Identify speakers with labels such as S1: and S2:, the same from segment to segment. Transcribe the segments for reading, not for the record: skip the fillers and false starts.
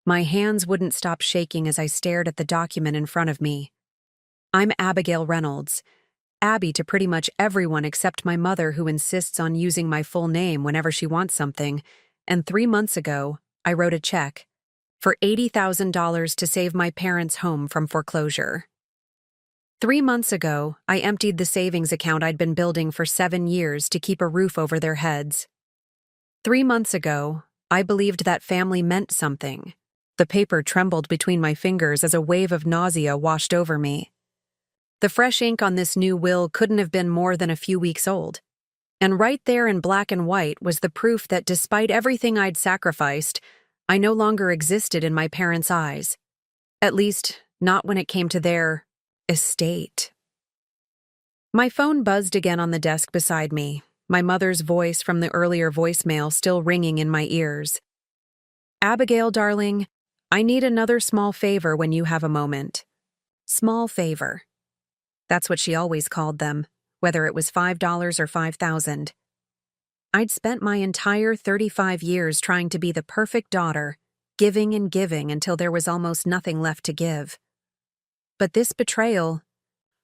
S1: My hands wouldn't stop shaking as I stared at the document in front of me. I'm Abigail Reynolds, Abby to pretty much everyone except my mother, who insists on using my full name whenever she wants something, and 3 months ago, I wrote a check for $80,000 to save my parents' home from foreclosure. 3 months ago, I emptied the savings account I'd been building for 7 years to keep a roof over their heads. 3 months ago, I believed that family meant something. The paper trembled between my fingers as a wave of nausea washed over me. The fresh ink on this new will couldn't have been more than a few weeks old. And right there in black and white was the proof that despite everything I'd sacrificed, I no longer existed in my parents' eyes. At least, not when it came to their estate. My phone buzzed again on the desk beside me, my mother's voice from the earlier voicemail still ringing in my ears. "Abigail, darling, I need another small favor when you have a moment." Small favor. That's what she always called them, whether it was $5 or $5,000. I'd spent my entire 35 years trying to be the perfect daughter, giving and giving until there was almost nothing left to give. But this betrayal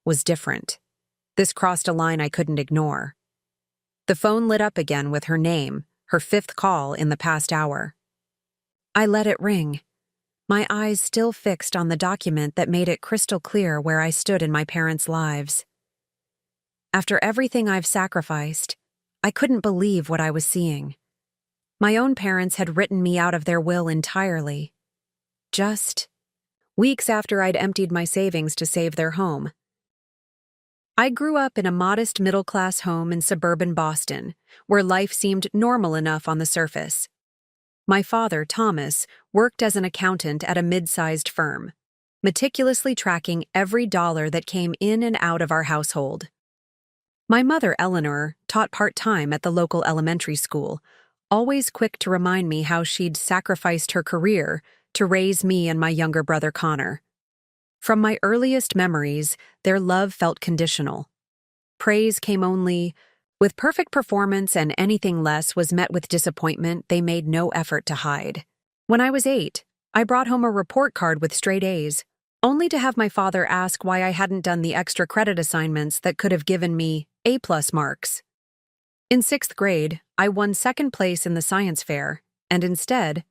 S1: was different. This crossed a line I couldn't ignore. The phone lit up again with her name, her 5th call in the past hour. I let it ring, my eyes still fixed on the document that made it crystal clear where I stood in my parents' lives. After everything I've sacrificed, I couldn't believe what I was seeing. My own parents had written me out of their will entirely. Just weeks after I'd emptied my savings to save their home. I grew up in a modest middle-class home in suburban Boston, where life seemed normal enough on the surface. My father, Thomas, worked as an accountant at a mid-sized firm, meticulously tracking every dollar that came in and out of our household. My mother, Eleanor, taught part-time at the local elementary school, always quick to remind me how she'd sacrificed her career to raise me and my younger brother, Connor. From my earliest memories, their love felt conditional. Praise came only with perfect performance, and anything less was met with disappointment they made no effort to hide. When I was 8, I brought home a report card with straight A's, only to have my father ask why I hadn't done the extra credit assignments that could have given me A+ marks. In 6th grade, I won 2nd place in the science fair, and instead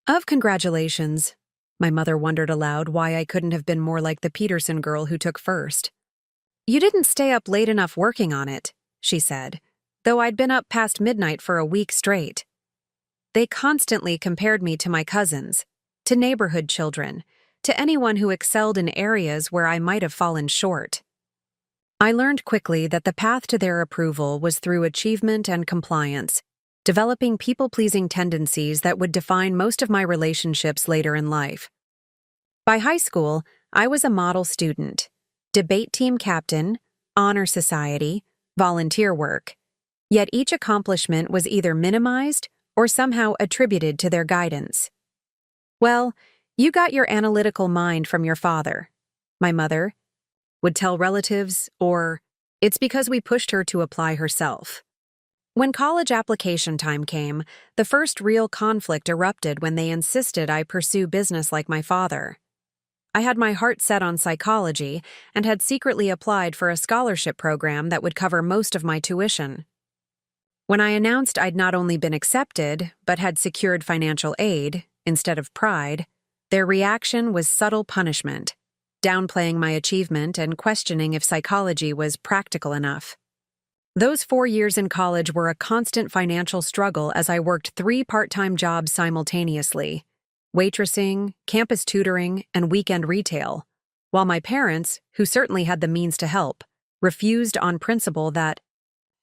S1: of congratulations, my mother wondered aloud why I couldn't have been more like the Peterson girl who took first. "You didn't stay up late enough working on it," she said, though I'd been up past midnight for a week straight. They constantly compared me to my cousins, to neighborhood children, to anyone who excelled in areas where I might have fallen short. I learned quickly that the path to their approval was through achievement and compliance, developing people-pleasing tendencies that would define most of my relationships later in life. By high school, I was a model student, debate team captain, honor society, volunteer work, yet each accomplishment was either minimized or somehow attributed to their guidance. "Well, you got your analytical mind from your father," my mother would tell relatives, or "it's because we pushed her to apply herself." When college application time came, the first real conflict erupted when they insisted I pursue business like my father. I had my heart set on psychology and had secretly applied for a scholarship program that would cover most of my tuition. When I announced I'd not only been accepted, but had secured financial aid, instead of pride, their reaction was subtle punishment, downplaying my achievement and questioning if psychology was practical enough. Those 4 years in college were a constant financial struggle as I worked 3 part-time jobs simultaneously: waitressing, campus tutoring, and weekend retail, while my parents, who certainly had the means to help, refused on principle that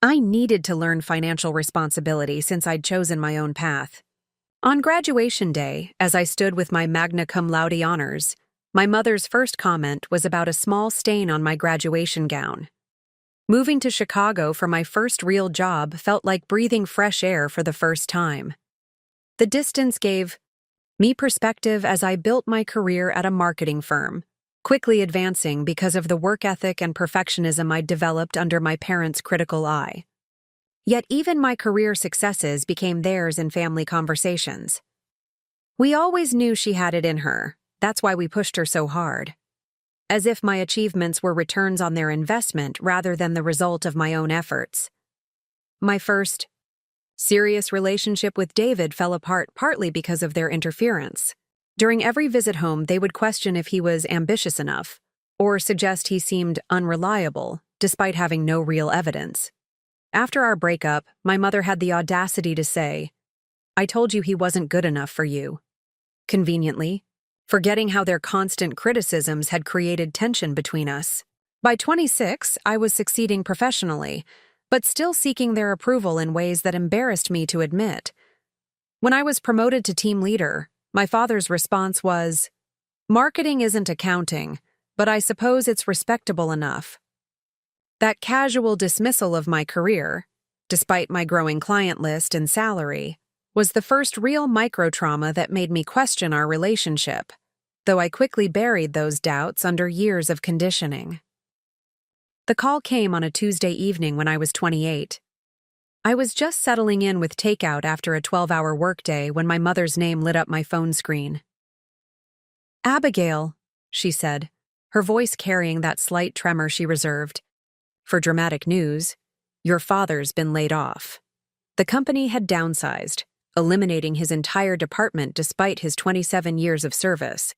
S1: I needed to learn financial responsibility since I'd chosen my own path. On graduation day, as I stood with my magna cum laude honors, my mother's first comment was about a small stain on my graduation gown. Moving to Chicago for my first real job felt like breathing fresh air for the first time. The distance gave me perspective as I built my career at a marketing firm, quickly advancing because of the work ethic and perfectionism I'd developed under my parents' critical eye. Yet even my career successes became theirs in family conversations. We always knew she had it in her. That's why we pushed her so hard. As if my achievements were returns on their investment rather than the result of my own efforts. My first serious relationship with David fell apart partly because of their interference. During every visit home, they would question if he was ambitious enough, or suggest he seemed unreliable, despite having no real evidence. After our breakup, my mother had the audacity to say, "I told you he wasn't good enough for you." Conveniently, forgetting how their constant criticisms had created tension between us. By 26, I was succeeding professionally, but still seeking their approval in ways that embarrassed me to admit. When I was promoted to team leader, my father's response was, "Marketing isn't accounting, but I suppose it's respectable enough." That casual dismissal of my career, despite my growing client list and salary, was the first real micro-trauma that made me question our relationship, though I quickly buried those doubts under years of conditioning. The call came on a Tuesday evening when I was 28. I was just settling in with takeout after a 12-hour workday when my mother's name lit up my phone screen. "Abigail," she said, her voice carrying that slight tremor she reserved. "For dramatic news, your father's been laid off." The company had downsized, eliminating his entire department despite his 27 years of service.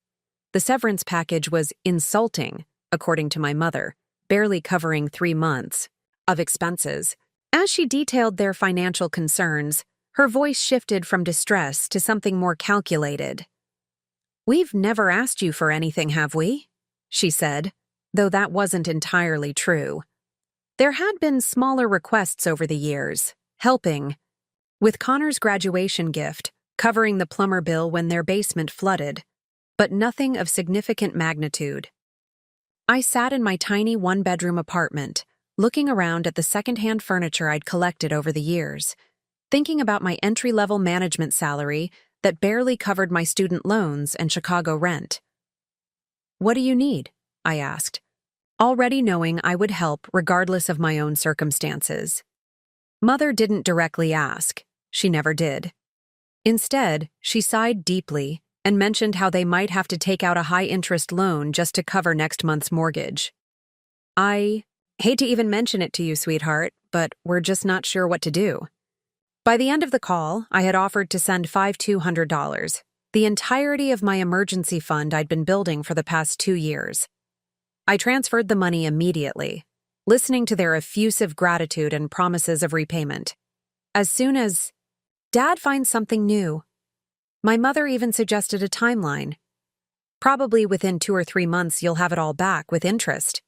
S1: The severance package was insulting, according to my mother, barely covering 3 months of expenses. As she detailed their financial concerns, her voice shifted from distress to something more calculated. "We've never asked you for anything, have we?" she said, though that wasn't entirely true. There had been smaller requests over the years, helping with Connor's graduation gift, covering the plumber bill when their basement flooded, but nothing of significant magnitude. I sat in my tiny one-bedroom apartment, looking around at the second-hand furniture I'd collected over the years, thinking about my entry-level management salary that barely covered my student loans and Chicago rent. "What do you need?" I asked, already knowing I would help regardless of my own circumstances. Mother didn't directly ask. She never did. Instead, she sighed deeply and mentioned how they might have to take out a high-interest loan just to cover next month's mortgage. "I hate to even mention it to you, sweetheart, but we're just not sure what to do." By the end of the call, I had offered to send $5,200, the entirety of my emergency fund I'd been building for the past 2 years. I transferred the money immediately, listening to their effusive gratitude and promises of repayment. As soon as Dad finds something new. My mother even suggested a timeline. "Probably within 2 or 3 months you'll have it all back with interest."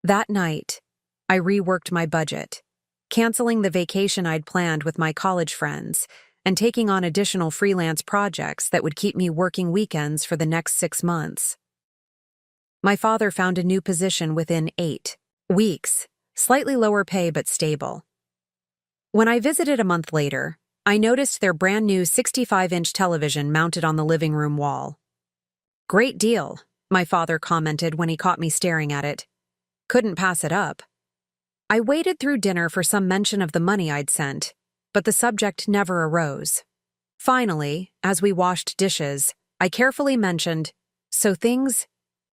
S1: That night, I reworked my budget, canceling the vacation I'd planned with my college friends and taking on additional freelance projects that would keep me working weekends for the next 6 months. My father found a new position within 8 weeks, slightly lower pay but stable. When I visited a month later, I noticed their brand new 65-inch television mounted on the living room wall. "Great deal," my father commented when he caught me staring at it. "Couldn't pass it up." I waited through dinner for some mention of the money I'd sent, but the subject never arose. Finally, as we washed dishes, I carefully mentioned, "So things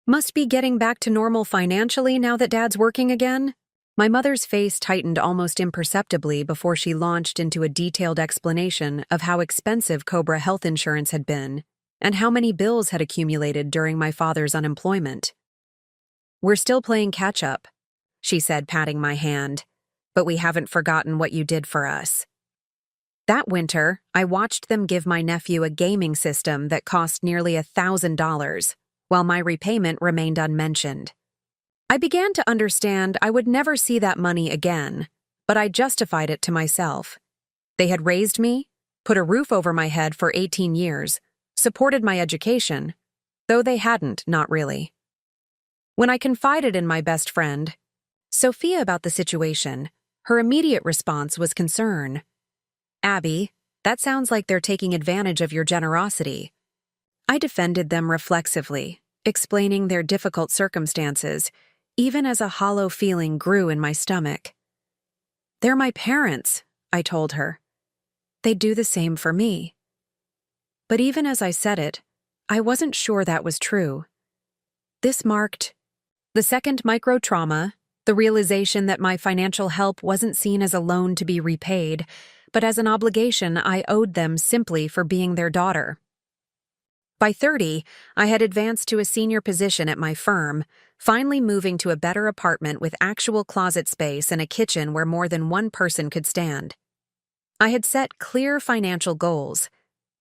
S1: must be getting back to normal financially now that Dad's working again?" My mother's face tightened almost imperceptibly before she launched into a detailed explanation of how expensive Cobra health insurance had been and how many bills had accumulated during my father's unemployment. "We're still playing catch-up," she said, patting my hand, "but we haven't forgotten what you did for us." That winter, I watched them give my nephew a gaming system that cost nearly $1,000, while my repayment remained unmentioned. I began to understand I would never see that money again, but I justified it to myself. They had raised me, put a roof over my head for 18 years, supported my education, though they hadn't, not really. When I confided in my best friend, Sophia, about the situation, her immediate response was concern. "Abby, that sounds like they're taking advantage of your generosity." I defended them reflexively, explaining their difficult circumstances, even as a hollow feeling grew in my stomach. "They're my parents," I told her. "They'd do the same for me." But even as I said it, I wasn't sure that was true. This marked the second micro-trauma, the realization that my financial help wasn't seen as a loan to be repaid, but as an obligation I owed them simply for being their daughter. By 30, I had advanced to a senior position at my firm, finally moving to a better apartment with actual closet space and a kitchen where more than one person could stand. I had set clear financial goals: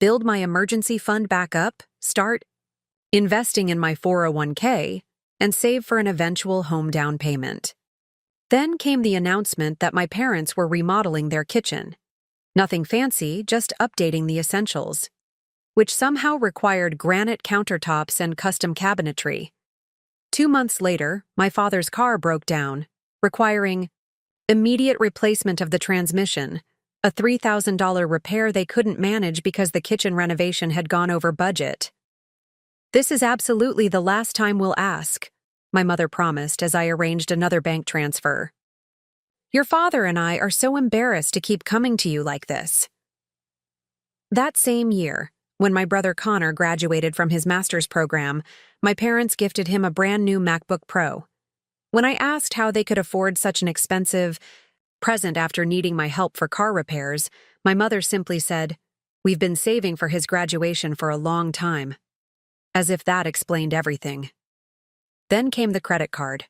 S1: build my emergency fund back up, start investing in my 401k, and save for an eventual home down payment. Then came the announcement that my parents were remodeling their kitchen. Nothing fancy, just updating the essentials, which somehow required granite countertops and custom cabinetry. 2 months later, my father's car broke down, requiring immediate replacement of the transmission, a $3,000 repair they couldn't manage because the kitchen renovation had gone over budget. "This is absolutely the last time we'll ask," my mother promised as I arranged another bank transfer. "Your father and I are so embarrassed to keep coming to you like this." That same year, when my brother Connor graduated from his master's program, my parents gifted him a brand new MacBook Pro. When I asked how they could afford such an expensive present after needing my help for car repairs, my mother simply said, "We've been saving for his graduation for a long time." As if that explained everything. Then came the credit card.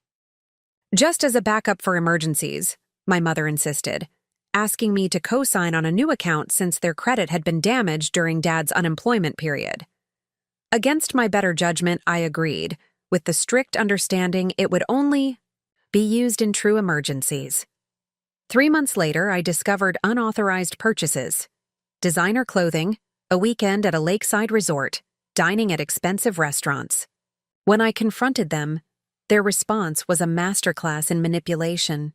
S1: Just as a backup for emergencies, my mother insisted, asking me to co-sign on a new account since their credit had been damaged during Dad's unemployment period. Against my better judgment, I agreed, with the strict understanding it would only be used in true emergencies. 3 months later, I discovered unauthorized purchases: designer clothing, a weekend at a lakeside resort, dining at expensive restaurants. When I confronted them, their response was a masterclass in manipulation.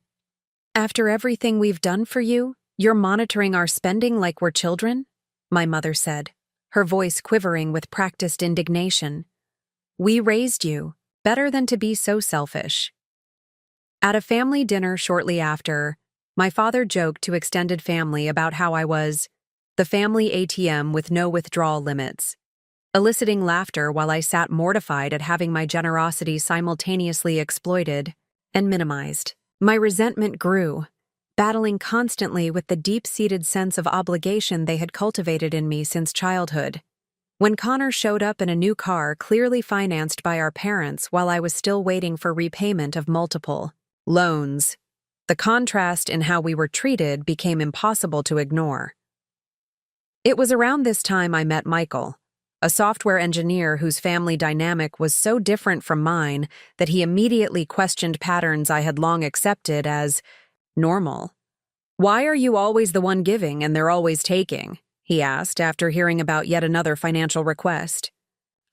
S1: "After everything we've done for you, you're monitoring our spending like we're children?" my mother said, her voice quivering with practiced indignation. "We raised you, better than to be so selfish." At a family dinner shortly after, my father joked to extended family about how I was the family ATM with no withdrawal limits, eliciting laughter while I sat mortified at having my generosity simultaneously exploited and minimized. My resentment grew, battling constantly with the deep-seated sense of obligation they had cultivated in me since childhood. When Connor showed up in a new car clearly financed by our parents while I was still waiting for repayment of multiple loans, the contrast in how we were treated became impossible to ignore. It was around this time I met Michael, a software engineer whose family dynamic was so different from mine that he immediately questioned patterns I had long accepted as normal. "Why are you always the one giving and they're always taking?" he asked after hearing about yet another financial request.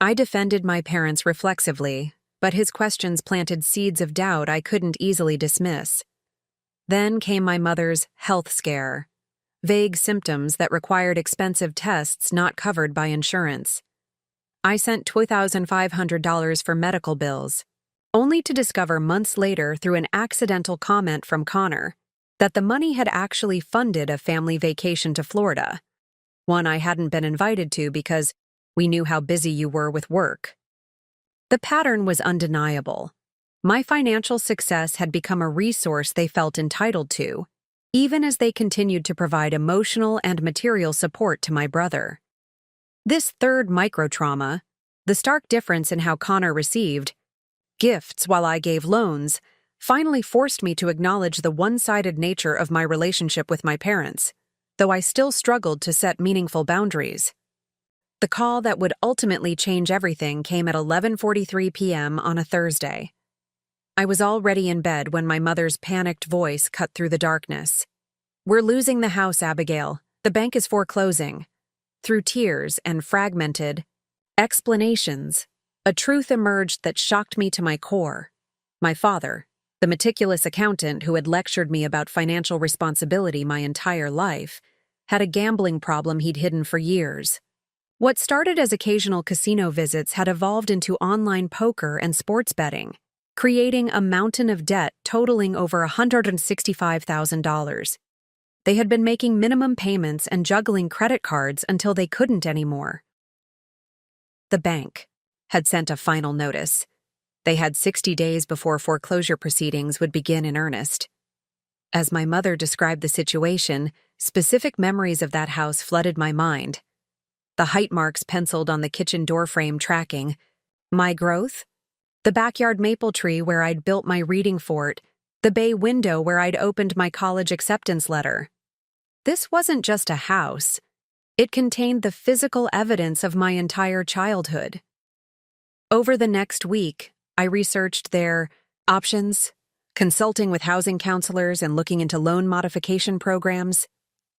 S1: I defended my parents reflexively, but his questions planted seeds of doubt I couldn't easily dismiss. Then came my mother's health scare. Vague symptoms that required expensive tests not covered by insurance. I sent $2,500 for medical bills, only to discover months later through an accidental comment from Connor that the money had actually funded a family vacation to Florida, one I hadn't been invited to because we knew how busy you were with work. The pattern was undeniable. My financial success had become a resource they felt entitled to, even as they continued to provide emotional and material support to my brother. This third micro-trauma, the stark difference in how Connor received gifts while I gave loans, finally forced me to acknowledge the one-sided nature of my relationship with my parents, though I still struggled to set meaningful boundaries. The call that would ultimately change everything came at 11:43 p.m. on a Thursday. I was already in bed when my mother's panicked voice cut through the darkness. "We're losing the house, Abigail. The bank is foreclosing." Through tears and fragmented explanations, a truth emerged that shocked me to my core. My father, the meticulous accountant who had lectured me about financial responsibility my entire life, had a gambling problem he'd hidden for years. What started as occasional casino visits had evolved into online poker and sports betting, creating a mountain of debt totaling over $165,000. They had been making minimum payments and juggling credit cards until they couldn't anymore. The bank had sent a final notice. They had 60 days before foreclosure proceedings would begin in earnest. As my mother described the situation, specific memories of that house flooded my mind. The height marks penciled on the kitchen doorframe tracking my growth, the backyard maple tree where I'd built my reading fort, the bay window where I'd opened my college acceptance letter. This wasn't just a house. It contained the physical evidence of my entire childhood. Over the next week, I researched their options, consulting with housing counselors and looking into loan modification programs,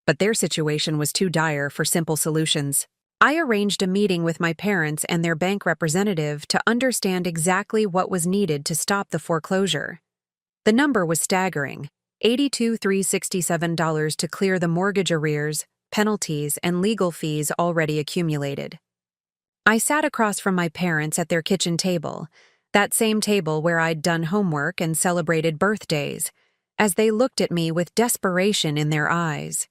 S1: but their situation was too dire for simple solutions. I arranged a meeting with my parents and their bank representative to understand exactly what was needed to stop the foreclosure. The number was staggering, $82,367 to clear the mortgage arrears, penalties, and legal fees already accumulated. I sat across from my parents at their kitchen table, that same table where I'd done homework and celebrated birthdays, as they looked at me with desperation in their eyes.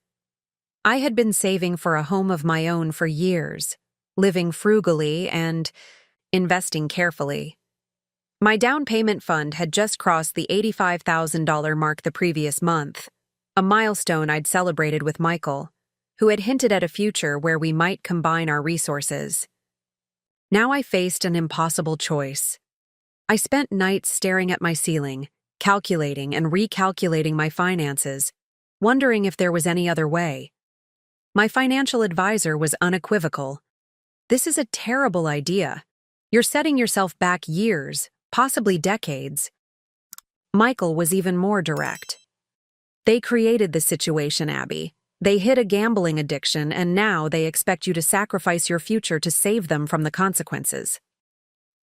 S1: I had been saving for a home of my own for years, living frugally and investing carefully. My down payment fund had just crossed the $85,000 mark the previous month, a milestone I'd celebrated with Michael, who had hinted at a future where we might combine our resources. Now I faced an impossible choice. I spent nights staring at my ceiling, calculating and recalculating my finances, wondering if there was any other way. My financial advisor was unequivocal. This is a terrible idea. You're setting yourself back years, possibly decades. Michael was even more direct. They created the situation, Abby. They hid a gambling addiction, and now they expect you to sacrifice your future to save them from the consequences.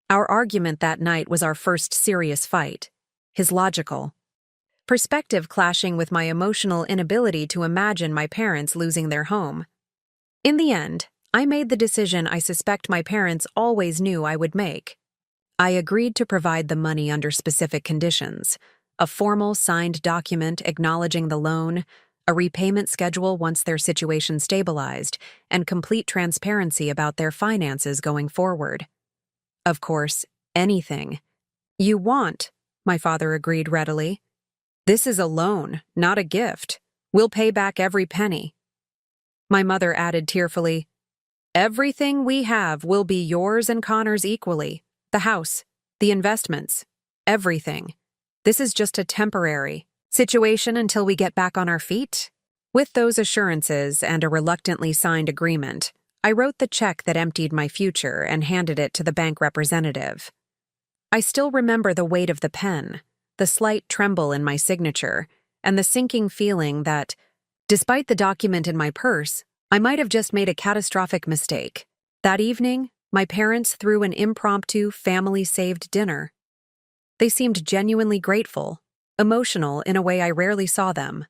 S1: Our argument that night was our first serious fight. His logical perspective clashing with my emotional inability to imagine my parents losing their home. In the end, I made the decision I suspect my parents always knew I would make. I agreed to provide the money under specific conditions: a formal signed document acknowledging the loan, a repayment schedule once their situation stabilized, and complete transparency about their finances going forward. Of course, anything you want, my father agreed readily. This is a loan, not a gift. We'll pay back every penny. My mother added tearfully, everything we have will be yours and Connor's equally. The house, the investments, everything. This is just a temporary situation until we get back on our feet. With those assurances and a reluctantly signed agreement, I wrote the check that emptied my future and handed it to the bank representative. I still remember the weight of the pen, the slight tremble in my signature, and the sinking feeling that, despite the document in my purse, I might have just made a catastrophic mistake. That evening, my parents threw an impromptu, family-saved dinner. They seemed genuinely grateful, emotional in a way I rarely saw them.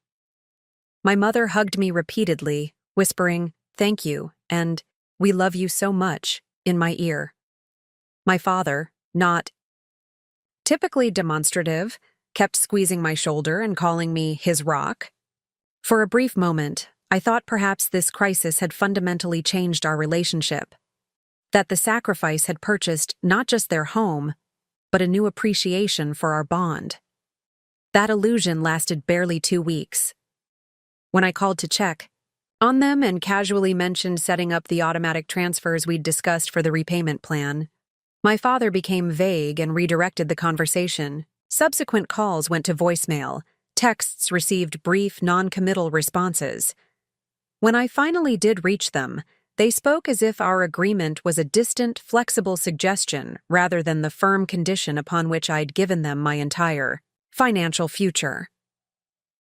S1: My mother hugged me repeatedly, whispering, "Thank you," and "We love you so much," in my ear. My father, not typically demonstrative, kept squeezing my shoulder and calling me his rock. For a brief moment, I thought perhaps this crisis had fundamentally changed our relationship, that the sacrifice had purchased not just their home, but a new appreciation for our bond. That illusion lasted barely 2 weeks. When I called to check on them and casually mentioned setting up the automatic transfers we'd discussed for the repayment plan, my father became vague and redirected the conversation. Subsequent calls went to voicemail. Texts received brief, non-committal responses. When I finally did reach them, they spoke as if our agreement was a distant, flexible suggestion rather than the firm condition upon which I'd given them my entire financial future.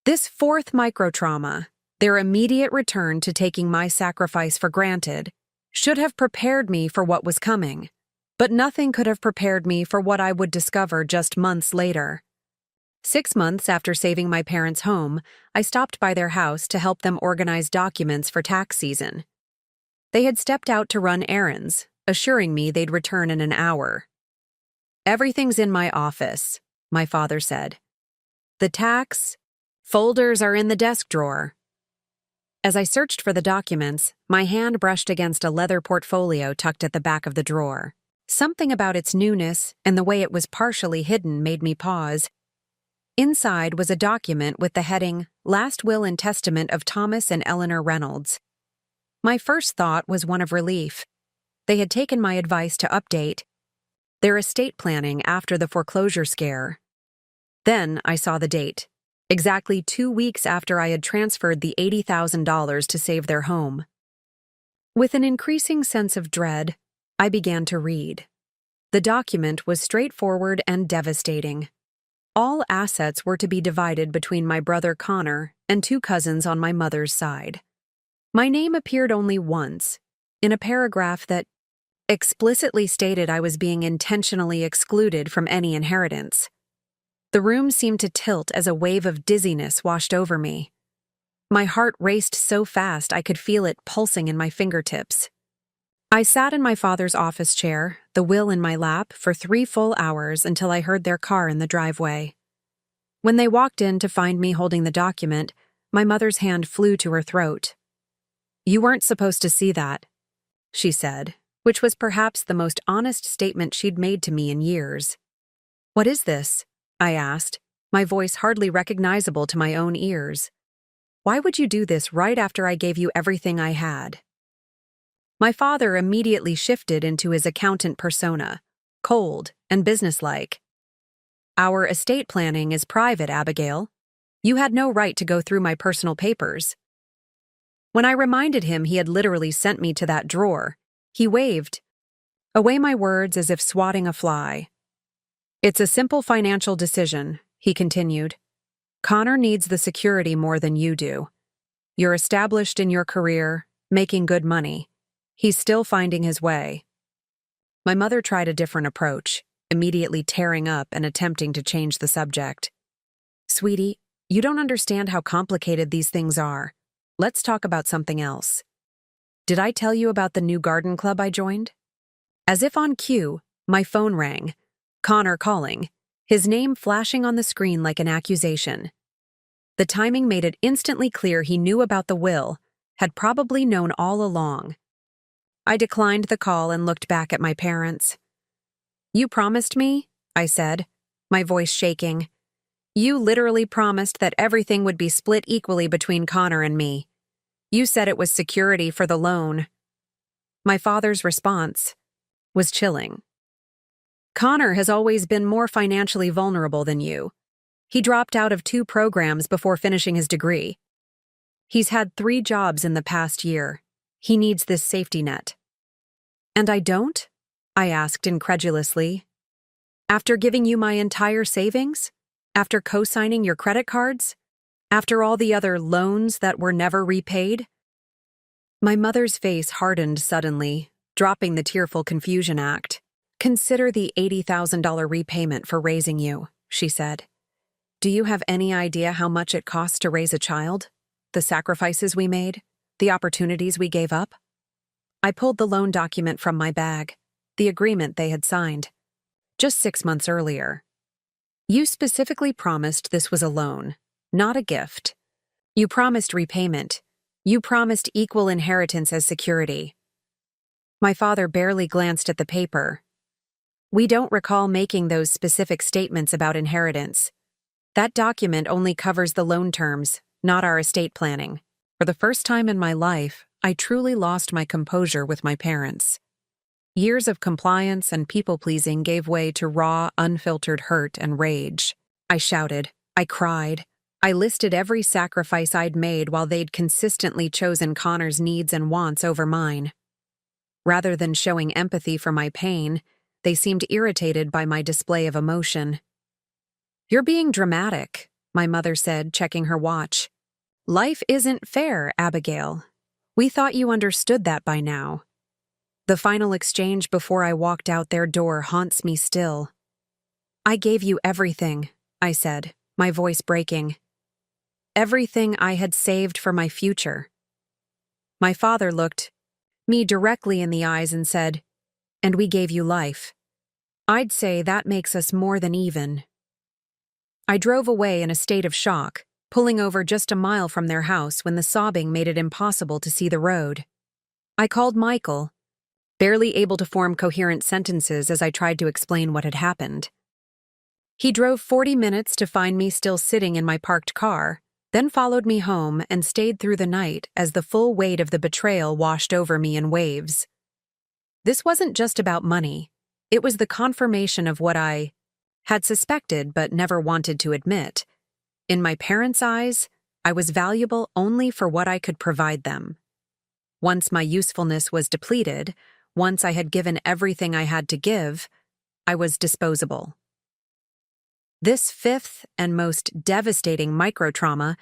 S1: This fourth microtrauma, their immediate return to taking my sacrifice for granted, should have prepared me for what was coming. But nothing could have prepared me for what I would discover just months later. 6 months after saving my parents' home, I stopped by their house to help them organize documents for tax season. They had stepped out to run errands, assuring me they'd return in an hour. "Everything's in my office," my father said. "The tax folders are in the desk drawer." As I searched for the documents, my hand brushed against a leather portfolio tucked at the back of the drawer. Something about its newness and the way it was partially hidden made me pause. Inside was a document with the heading, Last Will and Testament of Thomas and Eleanor Reynolds. My first thought was one of relief. They had taken my advice to update their estate planning after the foreclosure scare. Then I saw the date. Exactly 2 weeks after I had transferred the $80,000 to save their home. With an increasing sense of dread, I began to read. The document was straightforward and devastating. All assets were to be divided between my brother Connor and 2 cousins on my mother's side. My name appeared only once, in a paragraph that explicitly stated I was being intentionally excluded from any inheritance. The room seemed to tilt as a wave of dizziness washed over me. My heart raced so fast I could feel it pulsing in my fingertips. I sat in my father's office chair, the will in my lap, for 3 full hours until I heard their car in the driveway. When they walked in to find me holding the document, my mother's hand flew to her throat. "You weren't supposed to see that," she said, which was perhaps the most honest statement she'd made to me in years. "What is this?" I asked, my voice hardly recognizable to my own ears. "Why would you do this right after I gave you everything I had?" My father immediately shifted into his accountant persona, cold and businesslike. "Our estate planning is private, Abigail. You had no right to go through my personal papers." When I reminded him he had literally sent me to that drawer, he waved away my words as if swatting a fly. "It's a simple financial decision," he continued. "Connor needs the security more than you do. You're established in your career, making good money. He's still finding his way." My mother tried a different approach, immediately tearing up and attempting to change the subject. "Sweetie, you don't understand how complicated these things are. Let's talk about something else. Did I tell you about the new garden club I joined?" As if on cue, my phone rang. Connor calling, his name flashing on the screen like an accusation. The timing made it instantly clear he knew about the will, had probably known all along. I declined the call and looked back at my parents. "You promised me," I said, my voice shaking. "You literally promised that everything would be split equally between Connor and me. You said it was security for the loan." My father's response was chilling. "Connor has always been more financially vulnerable than you. He dropped out of 2 programs before finishing his degree. He's had 3 jobs in the past year. He needs this safety net." "And I don't?" I asked incredulously. "After giving you my entire savings? After co-signing your credit cards? After all the other loans that were never repaid?" My mother's face hardened suddenly, dropping the tearful confusion act. "Consider the $80,000 repayment for raising you," she said. "Do you have any idea how much it costs to raise a child? The sacrifices we made? The opportunities we gave up?" I pulled the loan document from my bag, the agreement they had signed. Just 6 months earlier. "You specifically promised this was a loan, not a gift. You promised repayment. You promised equal inheritance as security." My father barely glanced at the paper. "We don't recall making those specific statements about inheritance. That document only covers the loan terms, not our estate planning." For the first time in my life, I truly lost my composure with my parents. Years of compliance and people-pleasing gave way to raw, unfiltered hurt and rage. I shouted. I cried. I listed every sacrifice I'd made while they'd consistently chosen Connor's needs and wants over mine. Rather than showing empathy for my pain, they seemed irritated by my display of emotion. "You're being dramatic," my mother said, checking her watch. "Life isn't fair, Abigail. We thought you understood that by now." The final exchange before I walked out their door haunts me still. "I gave you everything," I said, my voice breaking. Everything I had saved for my future. My father looked me directly in the eyes and said, "And we gave you life. I'd say that makes us more than even." I drove away in a state of shock, pulling over just a mile from their house when the sobbing made it impossible to see the road. I called Michael, barely able to form coherent sentences as I tried to explain what had happened. He drove 40 minutes to find me still sitting in my parked car, then followed me home and stayed through the night as the full weight of the betrayal washed over me in waves. This wasn't just about money. It was the confirmation of what I had suspected but never wanted to admit. In my parents' eyes, I was valuable only for what I could provide them. Once my usefulness was depleted, once I had given everything I had to give, I was disposable. This fifth and most devastating microtrauma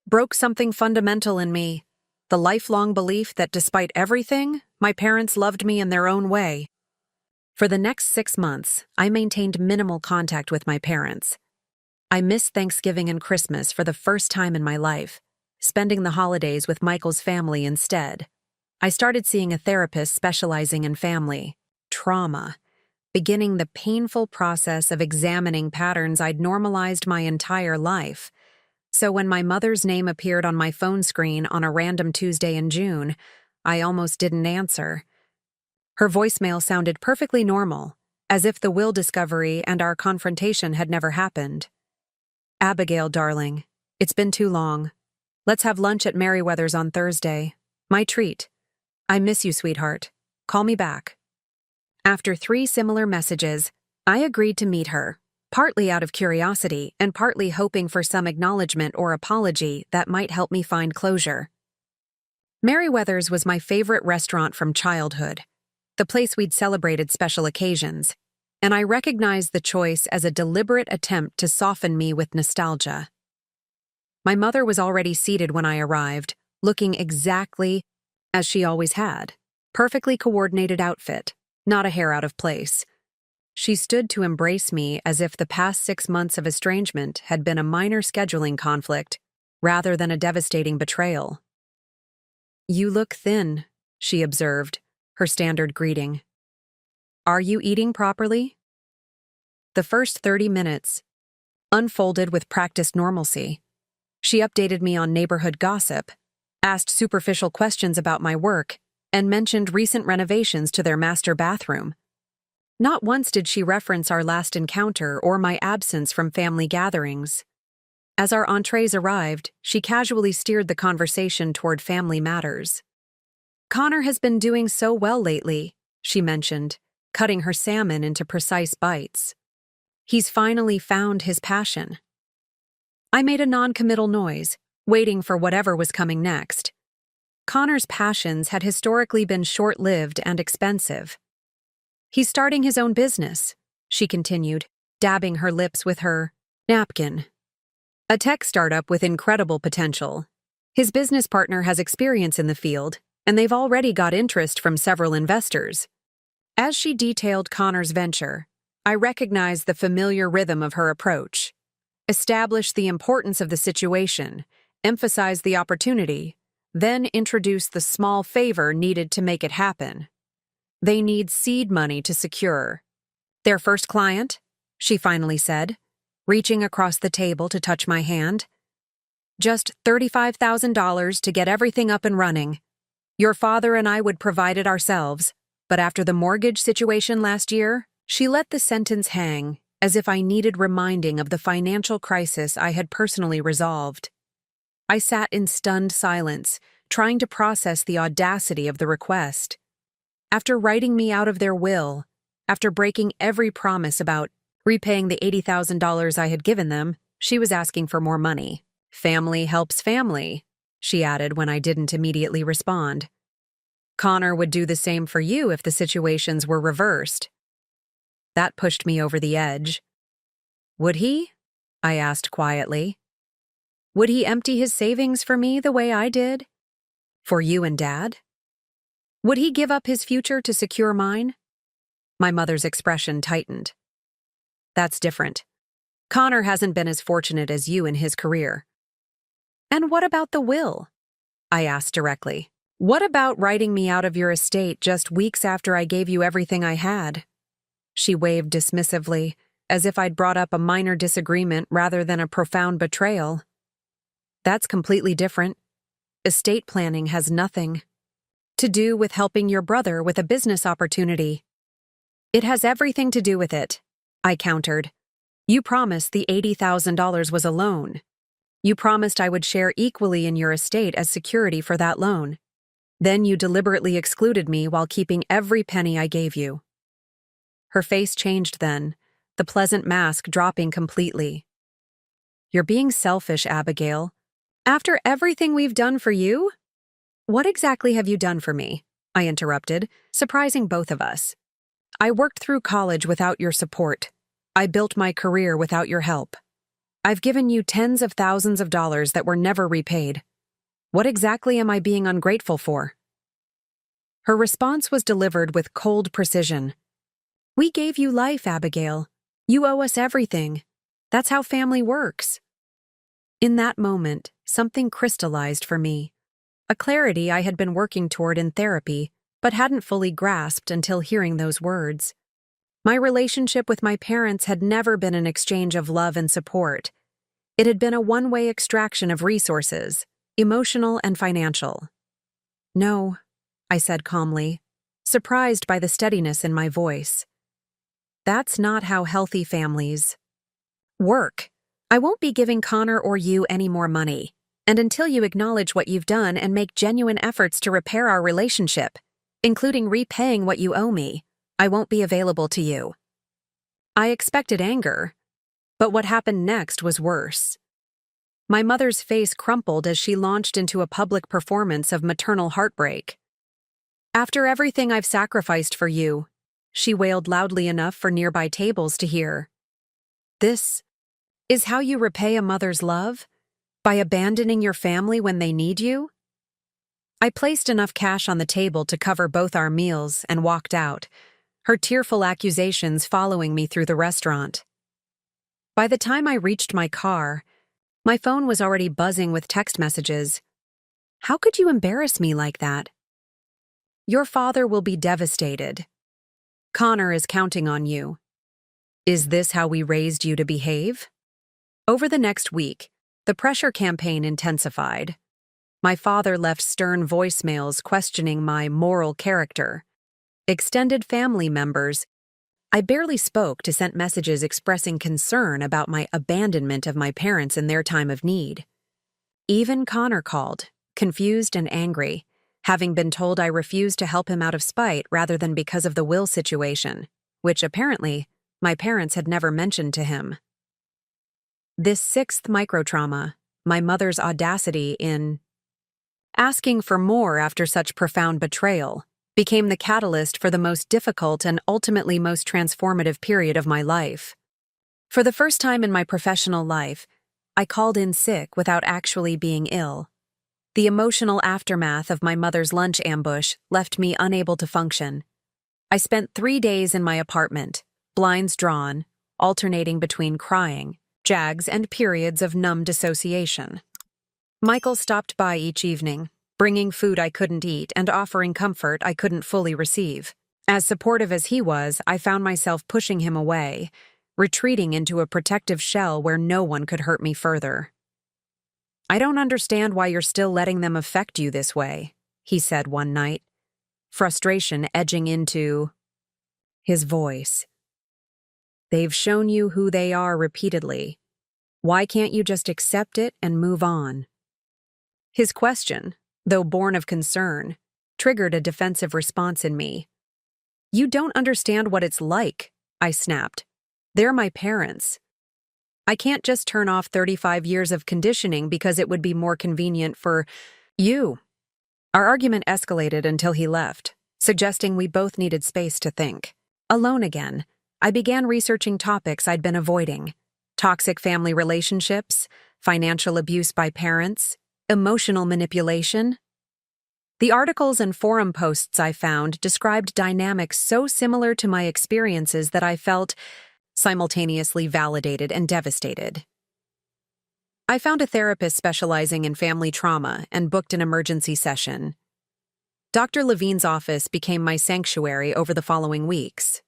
S1: broke something fundamental in me, the lifelong belief that despite everything, my parents loved me in their own way. For the next 6 months, I maintained minimal contact with my parents. I missed Thanksgiving and Christmas for the first time in my life, spending the holidays with Michael's family instead. I started seeing a therapist specializing in family trauma, beginning the painful process of examining patterns I'd normalized my entire life. So when my mother's name appeared on my phone screen on a random Tuesday in June, I almost didn't answer. Her voicemail sounded perfectly normal, as if the will discovery and our confrontation had never happened. "Abigail, darling, it's been too long. Let's have lunch at Merriweather's on Thursday. My treat. I miss you, sweetheart. Call me back." After 3 similar messages, I agreed to meet her, partly out of curiosity and partly hoping for some acknowledgement or apology that might help me find closure. Merriweather's was my favorite restaurant from childhood, the place we'd celebrated special occasions, and I recognized the choice as a deliberate attempt to soften me with nostalgia. My mother was already seated when I arrived, looking exactly as she always had, perfectly coordinated outfit, not a hair out of place. She stood to embrace me as if the past 6 months of estrangement had been a minor scheduling conflict, rather than a devastating betrayal. "You look thin," she observed, her standard greeting. "Are you eating properly?" The first 30 minutes unfolded with practiced normalcy. She updated me on neighborhood gossip, asked superficial questions about my work, and mentioned recent renovations to their master bathroom. Not once did she reference our last encounter or my absence from family gatherings. As our entrees arrived, she casually steered the conversation toward family matters. "Connor has been doing so well lately," she mentioned, cutting her salmon into precise bites. "He's finally found his passion." I made a non-committal noise, waiting for whatever was coming next. Connor's passions had historically been short-lived and expensive. "He's starting his own business," she continued, dabbing her lips with her napkin. "A tech startup with incredible potential. His business partner has experience in the field, and they've already got interest from several investors." As she detailed Connor's venture, I recognized the familiar rhythm of her approach. Establish the importance of the situation, emphasize the opportunity, then introduce the small favor needed to make it happen. They need seed money to secure. "Their first client?" she finally said, reaching across the table to touch my hand. "Just $35,000 to get everything up and running. Your father and I would provide it ourselves, but after the mortgage situation last year," she let the sentence hang, as if I needed reminding of the financial crisis I had personally resolved. I sat in stunned silence, trying to process the audacity of the request. After writing me out of their will, after breaking every promise about repaying the $80,000 I had given them, she was asking for more money. "Family helps family," she added when I didn't immediately respond. "Connor would do the same for you if the situations were reversed." That pushed me over the edge. "Would he?" I asked quietly. "Would he empty his savings for me the way I did? For you and Dad? Would he give up his future to secure mine?" My mother's expression tightened. "That's different. Connor hasn't been as fortunate as you in his career." "And what about the will?" I asked directly. "What about writing me out of your estate just weeks after I gave you everything I had?" She waved dismissively, as if I'd brought up a minor disagreement rather than a profound betrayal. That's completely different. Estate planning has nothing to do with helping your brother with a business opportunity. It has everything to do with it, I countered. You promised the $80,000 was a loan. You promised I would share equally in your estate as security for that loan. Then you deliberately excluded me while keeping every penny I gave you. Her face changed then, the pleasant mask dropping completely. You're being selfish, Abigail. After everything we've done for you? What exactly have you done for me? I interrupted, surprising both of us. I worked through college without your support. I built my career without your help. I've given you tens of thousands of dollars that were never repaid. What exactly am I being ungrateful for? Her response was delivered with cold precision. We gave you life, Abigail. You owe us everything. That's how family works. In that moment, something crystallized for me. A clarity I had been working toward in therapy, but hadn't fully grasped until hearing those words. My relationship with my parents had never been an exchange of love and support. It had been a one-way extraction of resources, emotional and financial. No, I said calmly, surprised by the steadiness in my voice. That's not how healthy families work. I won't be giving Connor or you any more money, and until you acknowledge what you've done and make genuine efforts to repair our relationship, including repaying what you owe me, I won't be available to you. I expected anger, but what happened next was worse. My mother's face crumpled as she launched into a public performance of maternal heartbreak. After everything I've sacrificed for you, she wailed loudly enough for nearby tables to hear. This is how you repay a mother's love? By abandoning your family when they need you? I placed enough cash on the table to cover both our meals and walked out, her tearful accusations following me through the restaurant. By the time I reached my car, my phone was already buzzing with text messages. How could you embarrass me like that? Your father will be devastated. Connor is counting on you. Is this how we raised you to behave? Over the next week, the pressure campaign intensified. My father left stern voicemails questioning my moral character. Extended family members I barely spoke to sent messages expressing concern about my abandonment of my parents in their time of need. Even Connor called, confused and angry, having been told I refused to help him out of spite rather than because of the will situation, which apparently my parents had never mentioned to him. This sixth microtrauma, my mother's audacity in asking for more after such profound betrayal, became the catalyst for the most difficult and ultimately most transformative period of my life. For the first time in my professional life, I called in sick without actually being ill. The emotional aftermath of my mother's lunch ambush left me unable to function. I spent 3 days in my apartment, blinds drawn, alternating between crying, jags, and periods of numb dissociation. Michael stopped by each evening, bringing food I couldn't eat and offering comfort I couldn't fully receive. As supportive as he was, I found myself pushing him away, retreating into a protective shell where no one could hurt me further. I don't understand why you're still letting them affect you this way, he said one night, frustration edging into his voice. They've shown you who they are repeatedly. Why can't you just accept it and move on? His question, though born of concern, triggered a defensive response in me. You don't understand what it's like, I snapped. They're my parents. I can't just turn off 35 years of conditioning because it would be more convenient for you. Our argument escalated until he left, suggesting we both needed space to think. Alone again, I began researching topics I'd been avoiding: toxic family relationships, financial abuse by parents, emotional manipulation. The articles and forum posts I found described dynamics so similar to my experiences that I felt simultaneously validated and devastated. I found a therapist specializing in family trauma and booked an emergency session. Dr. Levine's office became my sanctuary over the following weeks.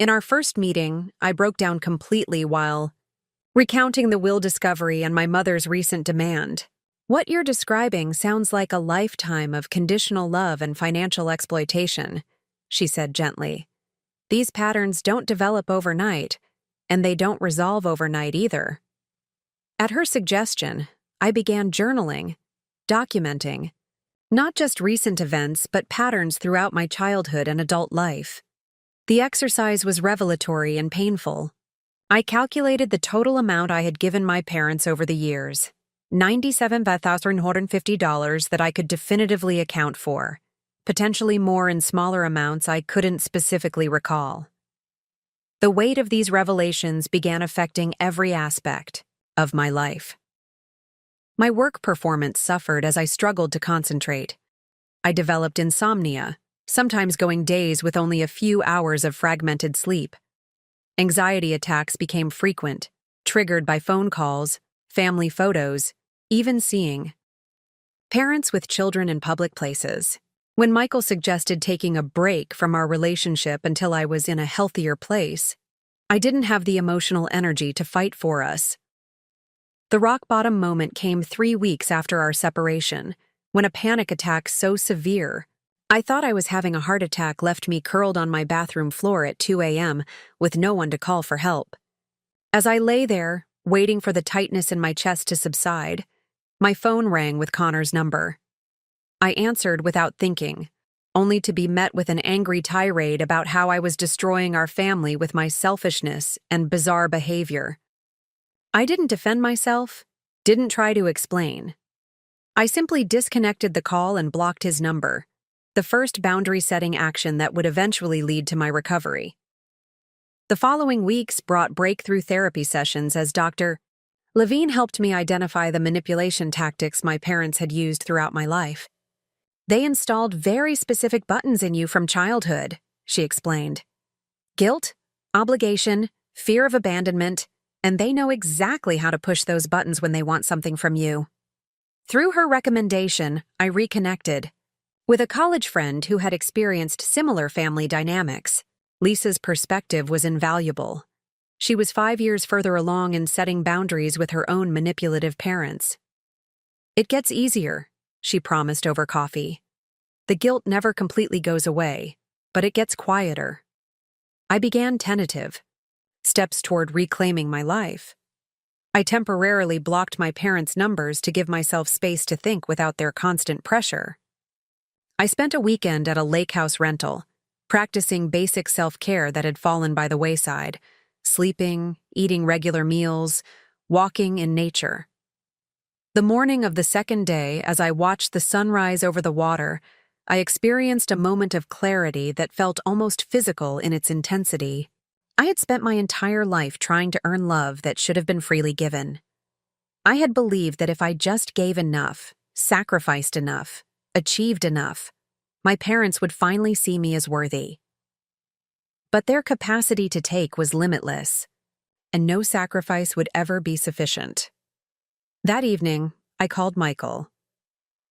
S1: In our first meeting, I broke down completely while recounting the will discovery and my mother's recent demand. What you're describing sounds like a lifetime of conditional love and financial exploitation, she said gently. These patterns don't develop overnight, and they don't resolve overnight either. At her suggestion, I began journaling, documenting, not just recent events, but patterns throughout my childhood and adult life. The exercise was revelatory and painful. I calculated the total amount I had given my parents over the years, $97,150 that I could definitively account for, potentially more in smaller amounts I couldn't specifically recall. The weight of these revelations began affecting every aspect of my life. My work performance suffered as I struggled to concentrate. I developed insomnia, sometimes going days with only a few hours of fragmented sleep. Anxiety attacks became frequent, triggered by phone calls, family photos, even seeing parents with children in public places. When Michael suggested taking a break from our relationship until I was in a healthier place, I didn't have the emotional energy to fight for us. The rock-bottom moment came 3 weeks after our separation, when a panic attack so severe I thought I was having a heart attack left me curled on my bathroom floor at 2 a.m. with no one to call for help. As I lay there, waiting for the tightness in my chest to subside, my phone rang with Connor's number. I answered without thinking, only to be met with an angry tirade about how I was destroying our family with my selfishness and bizarre behavior. I didn't defend myself, didn't try to explain. I simply disconnected the call and blocked his number, the first boundary-setting action that would eventually lead to my recovery. The following weeks brought breakthrough therapy sessions as Dr. Levine helped me identify the manipulation tactics my parents had used throughout my life. They installed very specific buttons in you from childhood, she explained. Guilt, obligation, fear of abandonment, and they know exactly how to push those buttons when they want something from you. Through her recommendation, I reconnected with a college friend who had experienced similar family dynamics. Lisa's perspective was invaluable. She was 5 years further along in setting boundaries with her own manipulative parents. It gets easier, she promised over coffee. The guilt never completely goes away, but it gets quieter. I began tentative, steps toward reclaiming my life. I temporarily blocked my parents' numbers to give myself space to think without their constant pressure. I spent a weekend at a lake house rental, practicing basic self-care that had fallen by the wayside, sleeping, eating regular meals, walking in nature. The morning of the second day, as I watched the sunrise over the water, I experienced a moment of clarity that felt almost physical in its intensity. I had spent my entire life trying to earn love that should have been freely given. I had believed that if I just gave enough, sacrificed enough, achieved enough, my parents would finally see me as worthy. But their capacity to take was limitless, and no sacrifice would ever be sufficient. That evening, I called Michael.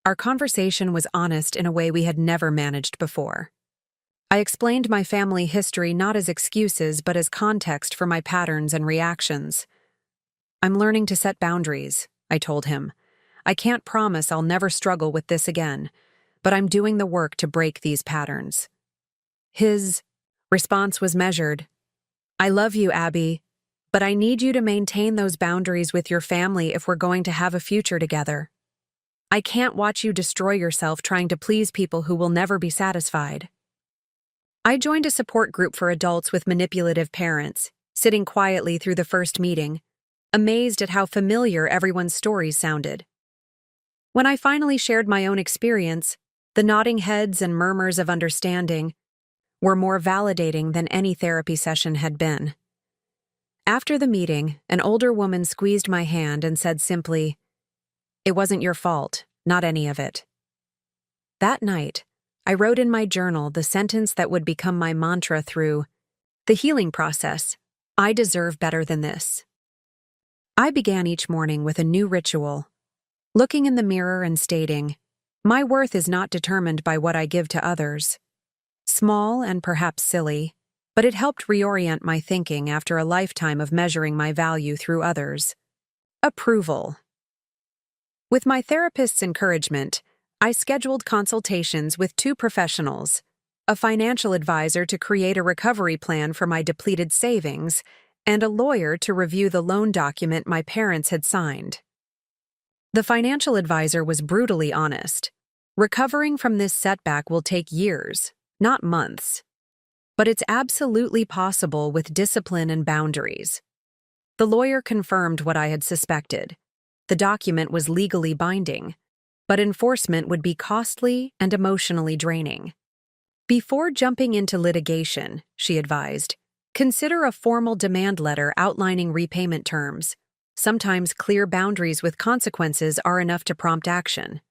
S1: Our conversation was honest in a way we had never managed before. I explained my family history not as excuses but as context for my patterns and reactions. I'm learning to set boundaries, I told him. I can't promise I'll never struggle with this again, but I'm doing the work to break these patterns. His response was measured. I love you, Abby, but I need you to maintain those boundaries with your family if we're going to have a future together. I can't watch you destroy yourself trying to please people who will never be satisfied. I joined a support group for adults with manipulative parents, sitting quietly through the first meeting, amazed at how familiar everyone's stories sounded. When I finally shared my own experience, the nodding heads and murmurs of understanding were more validating than any therapy session had been. After the meeting, an older woman squeezed my hand and said simply, "It wasn't your fault, not any of it." That night, I wrote in my journal the sentence that would become my mantra through the healing process: I deserve better than this. I began each morning with a new ritual, looking in the mirror and stating, my worth is not determined by what I give to others. Small and perhaps silly, but it helped reorient my thinking after a lifetime of measuring my value through others. Approval. With my therapist's encouragement, I scheduled consultations with two professionals, a financial advisor to create a recovery plan for my depleted savings, and a lawyer to review the loan document my parents had signed. The financial advisor was brutally honest. Recovering from this setback will take years, not months. But it's absolutely possible with discipline and boundaries. The lawyer confirmed what I had suspected. The document was legally binding, but enforcement would be costly and emotionally draining. Before jumping into litigation, she advised, consider a formal demand letter outlining repayment terms. Sometimes clear boundaries with consequences are enough to prompt action.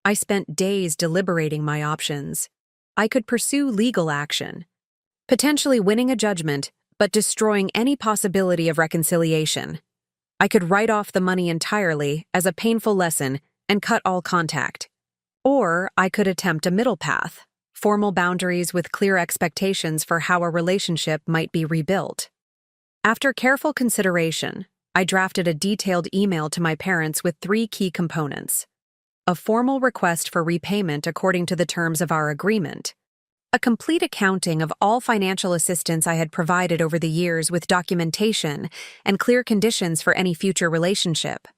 S1: I spent days deliberating my options. I could pursue legal action, potentially winning a judgment, but destroying any possibility of reconciliation. I could write off the money entirely as a painful lesson and cut all contact. Or I could attempt a middle path, formal boundaries with clear expectations for how a relationship might be rebuilt. After careful consideration, I drafted a detailed email to my parents with 3 key components: a formal request for repayment according to the terms of our agreement, a complete accounting of all financial assistance I had provided over the years with documentation and clear conditions for any future relationship.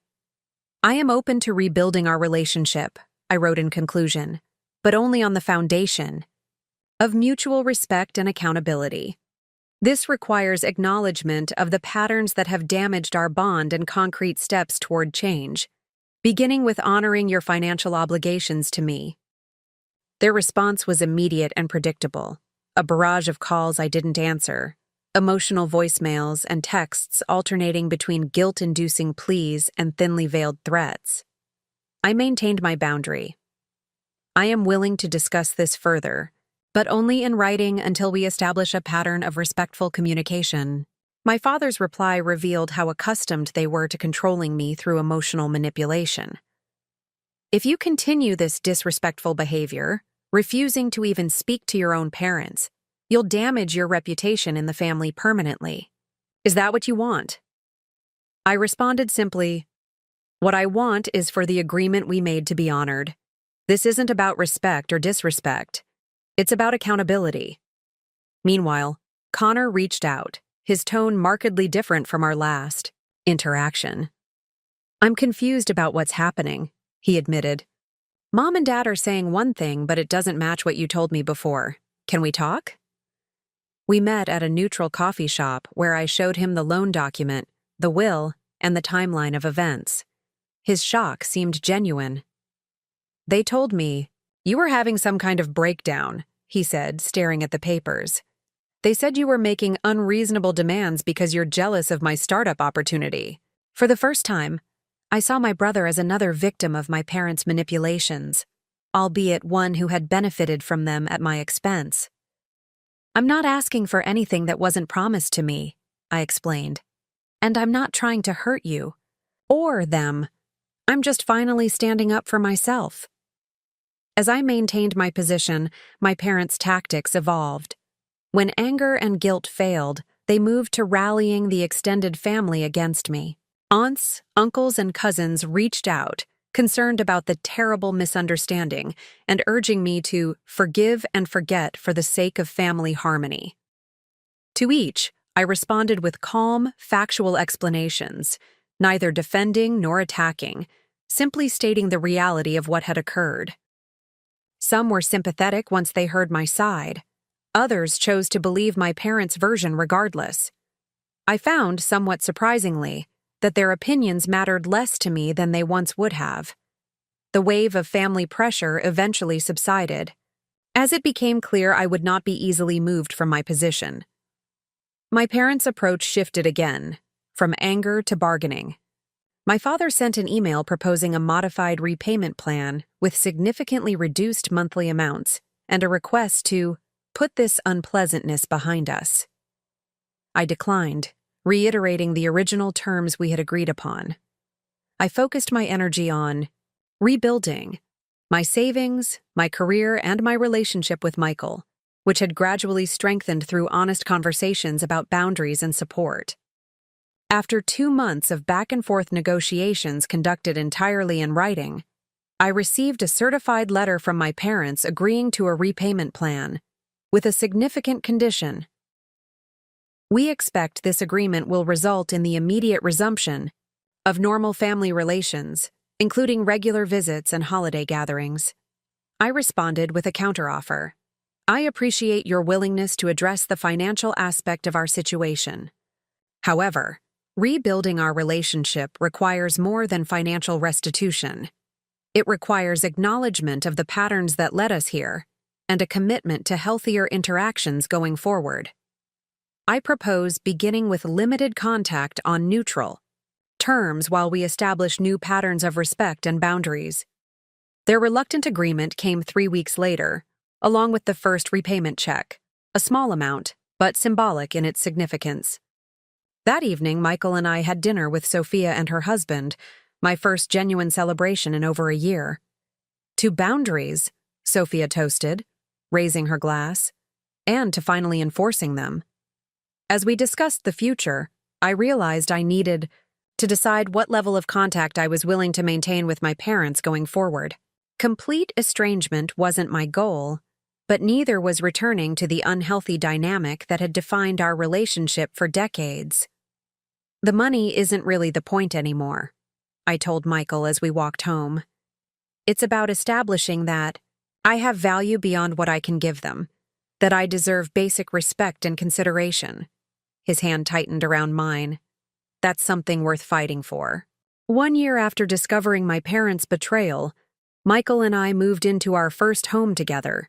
S1: I am open to rebuilding our relationship, I wrote in conclusion, but only on the foundation of mutual respect and accountability. This requires acknowledgement of the patterns that have damaged our bond and concrete steps toward change, beginning with honoring your financial obligations to me. Their response was immediate and predictable, a barrage of calls I didn't answer, emotional voicemails and texts alternating between guilt-inducing pleas and thinly veiled threats. I maintained my boundary. I am willing to discuss this further, but only in writing until we establish a pattern of respectful communication. My father's reply revealed how accustomed they were to controlling me through emotional manipulation. If you continue this disrespectful behavior, refusing to even speak to your own parents, you'll damage your reputation in the family permanently. Is that what you want? I responded simply, what I want is for the agreement we made to be honored. This isn't about respect or disrespect. It's about accountability. Meanwhile, Connor reached out, his tone markedly different from our last interaction. I'm confused about what's happening, he admitted. Mom and Dad are saying one thing, but it doesn't match what you told me before. Can we talk? We met at a neutral coffee shop where I showed him the loan document, the will, and the timeline of events. His shock seemed genuine. They told me, you were having some kind of breakdown, he said, staring at the papers. They said you were making unreasonable demands because you're jealous of my startup opportunity. For the first time, I saw my brother as another victim of my parents' manipulations, albeit one who had benefited from them at my expense. I'm not asking for anything that wasn't promised to me, I explained. And I'm not trying to hurt you. Or them. I'm just finally standing up for myself. As I maintained my position, my parents' tactics evolved. When anger and guilt failed, they moved to rallying the extended family against me. Aunts, uncles, and cousins reached out, concerned about the terrible misunderstanding, and urging me to forgive and forget for the sake of family harmony. To each, I responded with calm, factual explanations, neither defending nor attacking, simply stating the reality of what had occurred. Some were sympathetic once they heard my side. Others chose to believe my parents' version regardless. I found, somewhat surprisingly, that their opinions mattered less to me than they once would have. The wave of family pressure eventually subsided, as it became clear I would not be easily moved from my position. My parents' approach shifted again, from anger to bargaining. My father sent an email proposing a modified repayment plan with significantly reduced monthly amounts and a request to put this unpleasantness behind us. I declined, reiterating the original terms we had agreed upon. I focused my energy on rebuilding my savings, my career, and my relationship with Michael. which had gradually strengthened through honest conversations about boundaries and support. After 2 months of back-and-forth negotiations conducted entirely in writing, I received a certified letter from my parents agreeing to a repayment plan, with a significant condition. We expect this agreement will result in the immediate resumption of normal family relations, including regular visits and holiday gatherings. I responded with a counteroffer. I appreciate your willingness to address the financial aspect of our situation. However, rebuilding our relationship requires more than financial restitution. It requires acknowledgement of the patterns that led us here and a commitment to healthier interactions going forward. I propose beginning with limited contact on neutral terms while we establish new patterns of respect and boundaries. Their reluctant agreement came 3 weeks later, along with the first repayment check, a small amount, but symbolic in its significance. That evening, Michael and I had dinner with Sophia and her husband, my first genuine celebration in over a year. To boundaries, Sophia toasted, raising her glass, and to finally enforcing them. As we discussed the future, I realized I needed to decide what level of contact I was willing to maintain with my parents going forward. Complete estrangement wasn't my goal, but neither was returning to the unhealthy dynamic that had defined our relationship for decades. The money isn't really the point anymore, I told Michael as we walked home. It's about establishing that I have value beyond what I can give them, that I deserve basic respect and consideration. His hand tightened around mine. That's something worth fighting for. 1 year after discovering my parents' betrayal, Michael and I moved into our first home together,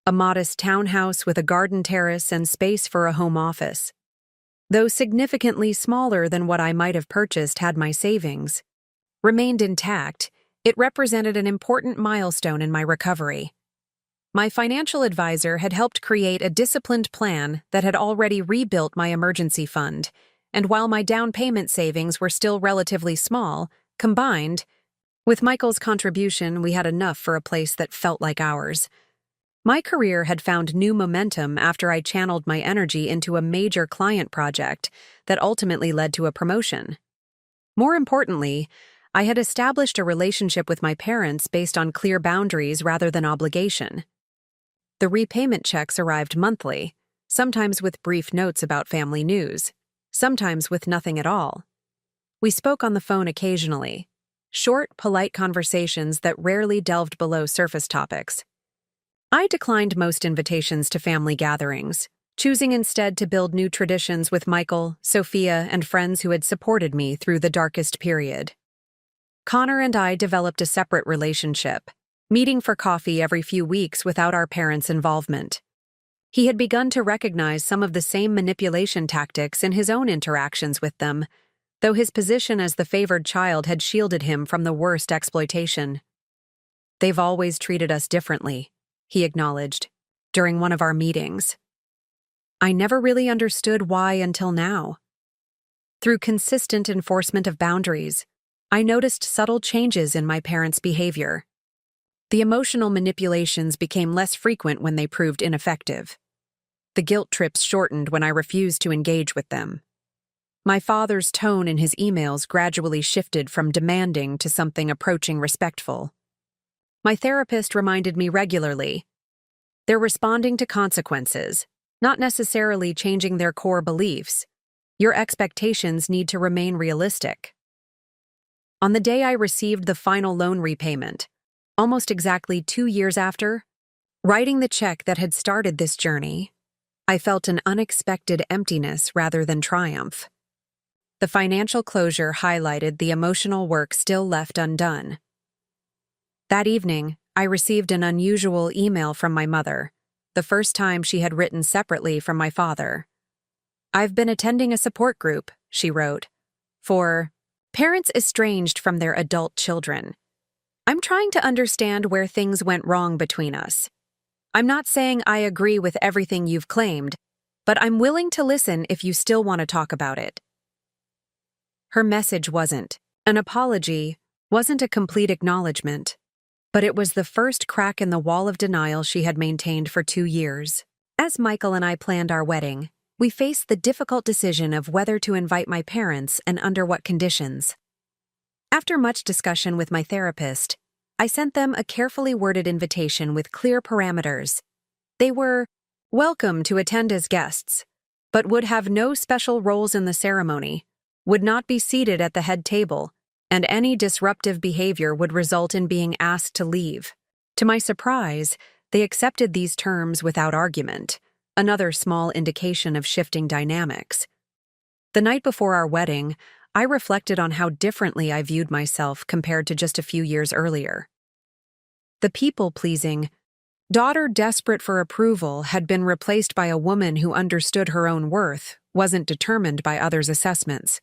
S1: a modest townhouse with a garden terrace and space for a home office. Though significantly smaller than what I might have purchased had my savings remained intact, it represented an important milestone in my recovery. My financial advisor had helped create a disciplined plan that had already rebuilt my emergency fund, and while my down payment savings were still relatively small, combined with Michael's contribution, we had enough for a place that felt like ours. My career had found new momentum after I channeled my energy into a major client project that ultimately led to a promotion. More importantly, I had established a relationship with my parents based on clear boundaries rather than obligation. The repayment checks arrived monthly, sometimes with brief notes about family news, sometimes with nothing at all. We spoke on the phone occasionally, short, polite conversations that rarely delved below surface topics. I declined most invitations to family gatherings, choosing instead to build new traditions with Michael, Sophia, and friends who had supported me through the darkest period. Connor and I developed a separate relationship, meeting for coffee every few weeks without our parents' involvement. He had begun to recognize some of the same manipulation tactics in his own interactions with them, though his position as the favored child had shielded him from the worst exploitation. "They've always treated us differently," he acknowledged, during one of our meetings. I never really understood why until now. Through consistent enforcement of boundaries, I noticed subtle changes in my parents' behavior. The emotional manipulations became less frequent when they proved ineffective. The guilt trips shortened when I refused to engage with them. My father's tone in his emails gradually shifted from demanding to something approaching respectful. My therapist reminded me regularly, they're responding to consequences, not necessarily changing their core beliefs. Your expectations need to remain realistic. On the day I received the final loan repayment, almost exactly 2 years after, writing the check that had started this journey, I felt an unexpected emptiness rather than triumph. The financial closure highlighted the emotional work still left undone. That evening, I received an unusual email from my mother, the first time she had written separately from my father. "I've been attending a support group," she wrote, "for parents estranged from their adult children. I'm trying to understand where things went wrong between us. I'm not saying I agree with everything you've claimed, but I'm willing to listen if you still want to talk about it." Her message wasn't an apology, wasn't a complete acknowledgement, but it was the first crack in the wall of denial she had maintained for 2 years. As Michael and I planned our wedding, we faced the difficult decision of whether to invite my parents and under what conditions. After much discussion with my therapist, I sent them a carefully worded invitation with clear parameters. They were welcome to attend as guests, but would have no special roles in the ceremony, would not be seated at the head table, and any disruptive behavior would result in being asked to leave. To my surprise, they accepted these terms without argument, another small indication of shifting dynamics. The night before our wedding, I reflected on how differently I viewed myself compared to just a few years earlier. The people-pleasing, daughter desperate for approval had been replaced by a woman who understood her own worth, wasn't determined by others' assessments.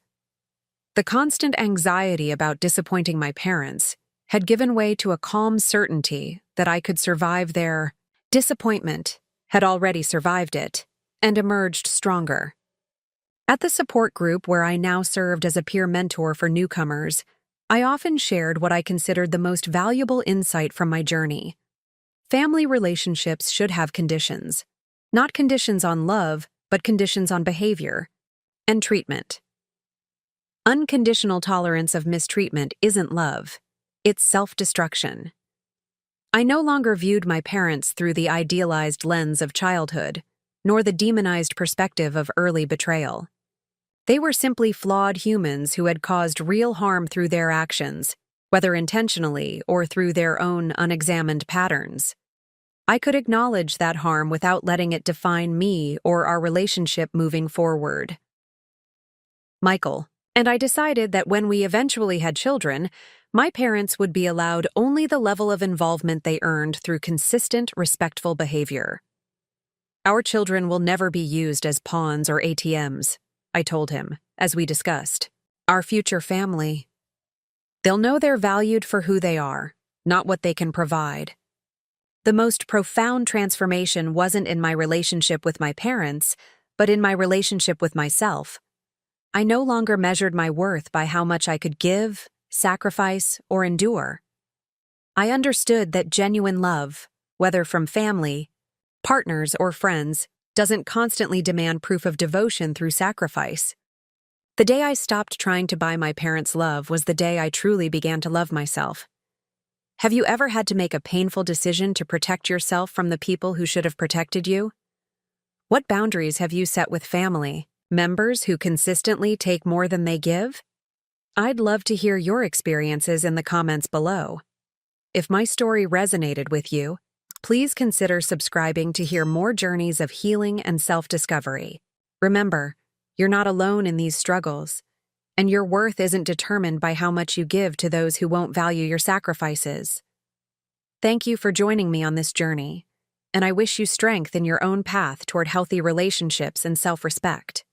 S1: The constant anxiety about disappointing my parents had given way to a calm certainty that I could survive their disappointment, had already survived it, and emerged stronger. At the support group where I now served as a peer mentor for newcomers, I often shared what I considered the most valuable insight from my journey. Family relationships should have conditions. Not conditions on love, but conditions on behavior and treatment. Unconditional tolerance of mistreatment isn't love. It's self-destruction. I no longer viewed my parents through the idealized lens of childhood, nor the demonized perspective of early betrayal. They were simply flawed humans who had caused real harm through their actions, whether intentionally or through their own unexamined patterns. I could acknowledge that harm without letting it define me or our relationship moving forward. Michael and I decided that when we eventually had children, my parents would be allowed only the level of involvement they earned through consistent, respectful behavior. Our children will never be used as pawns or ATMs, I told him, as we discussed. Our future family. They'll know they're valued for who they are, not what they can provide. The most profound transformation wasn't in my relationship with my parents, but in my relationship with myself. I no longer measured my worth by how much I could give, sacrifice, or endure. I understood that genuine love, whether from family, partners, or friends, doesn't constantly demand proof of devotion through sacrifice. The day I stopped trying to buy my parents' love was the day I truly began to love myself. Have you ever had to make a painful decision to protect yourself from the people who should have protected you? What boundaries have you set with family members who consistently take more than they give? I'd love to hear your experiences in the comments below. If my story resonated with you, please consider subscribing to hear more journeys of healing and self-discovery. Remember, you're not alone in these struggles, and your worth isn't determined by how much you give to those who won't value your sacrifices. Thank you for joining me on this journey, and I wish you strength in your own path toward healthy relationships and self-respect.